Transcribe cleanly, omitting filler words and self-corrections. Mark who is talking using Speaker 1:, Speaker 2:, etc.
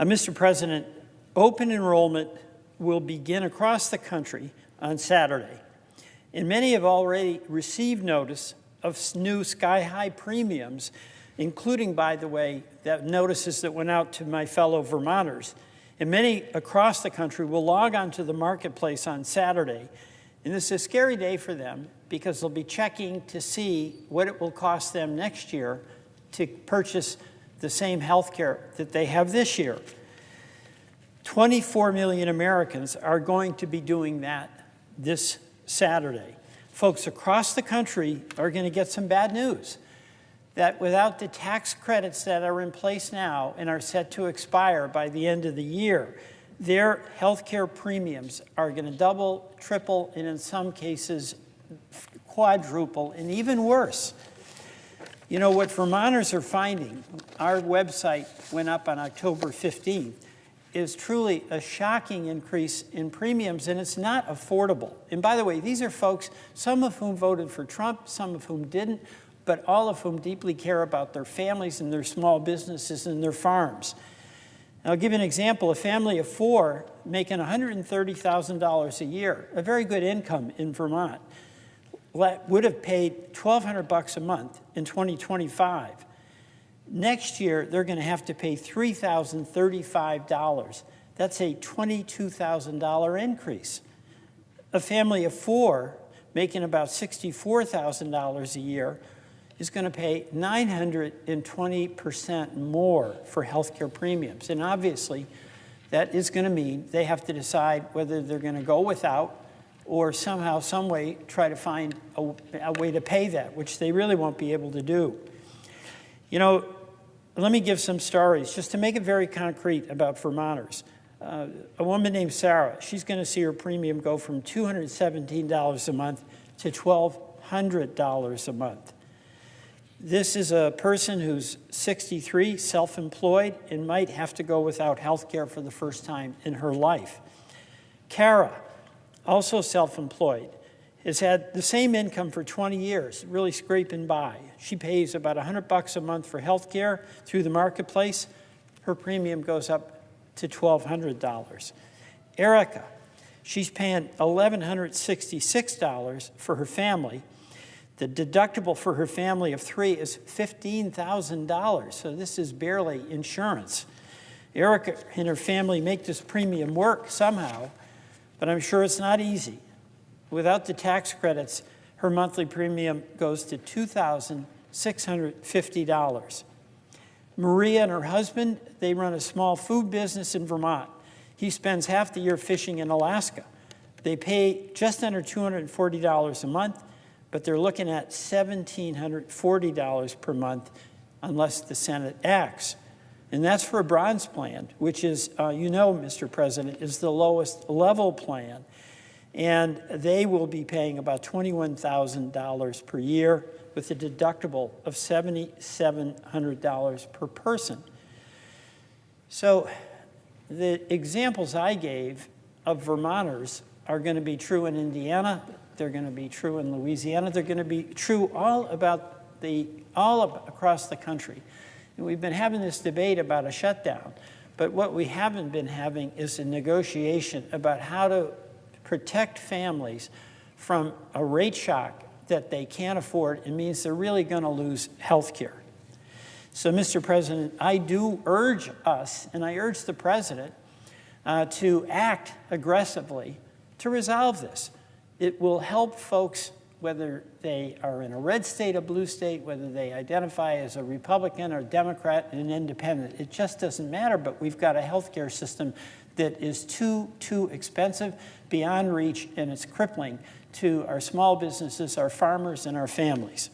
Speaker 1: Mr. President, open enrollment will begin across the country on Saturday, and many have already received notice of new sky-high premiums, including, by the way, that notices that went out to my fellow Vermonters. And many across the country will log onto the marketplace on Saturday. And this is a scary day for them because they'll be checking to see what it will cost them next year to purchase the same health care that they have this year. 24 million Americans are going to be doing that this Saturday. Folks across the country are going to get some bad news, that without the tax credits that are in place now and are set to expire by the end of the year, their health care premiums are going to double, triple, and in some cases quadruple, and even worse. You know, what Vermonters are finding, our website went up on October 15th, is truly a shocking increase in premiums, and it's not affordable. And by the way, these are folks, some of whom voted for Trump, some of whom didn't, but all of whom deeply care about their families and their small businesses and their farms. I'll give you an example. A family of four making $130,000 a year, a very good income in Vermont, would have paid $1,200 a month in 2025. Next year, they're going to have to pay $3,035. That's a $22,000 increase. A family of four making about $64,000 a year is going to pay 920% more for health care premiums. And obviously, that is going to mean they have to decide whether they're going to go without or somehow, some way, try to find a way to pay that, which they really won't be able to do. You know, let me give some stories, just to make it very concrete about Vermonters. A woman named Sarah, she's going to see her premium go from $217 a month to $1,200 a month. This is a person who's 63, self-employed, and might have to go without health care for the first time in her life. Kara, also self-employed, has had the same income for 20 years, really scraping by. She pays about $100 a month for health care through the marketplace. Her premium goes up to $1,200. Erica, she's paying $1,166 for her family. The deductible for her family of three is $15,000, so this is barely insurance. Erica and her family make this premium work somehow, but I'm sure it's not easy. Without the tax credits, her monthly premium goes to $2,650. Maria and her husband, they run a small food business in Vermont. He spends half the year fishing in Alaska. They pay just under $240 a month, but they're looking at $1,740 per month unless the Senate acts. And that's for a bronze plan, which is, you know, Mr. President, is the lowest level plan. And they will be paying about $21,000 per year with a deductible of $7,700 per person. So the examples I gave of Vermonters are going to be true in Indiana. They're going to be true in Louisiana. They're going to be true all across the country. And we've been having this debate about a shutdown. But what we haven't been having is a negotiation about how to protect families from a rate shock that they can't afford. It means they're really going to lose health care. So, Mr. President, I do urge us, and I urge the President, to act aggressively to resolve this. It will help folks, whether they are in a red state, a blue state, whether they identify as a Republican or Democrat and an independent. It just doesn't matter, but we've got a health care system that is too expensive, beyond reach, and it's crippling to our small businesses, our farmers, and our families.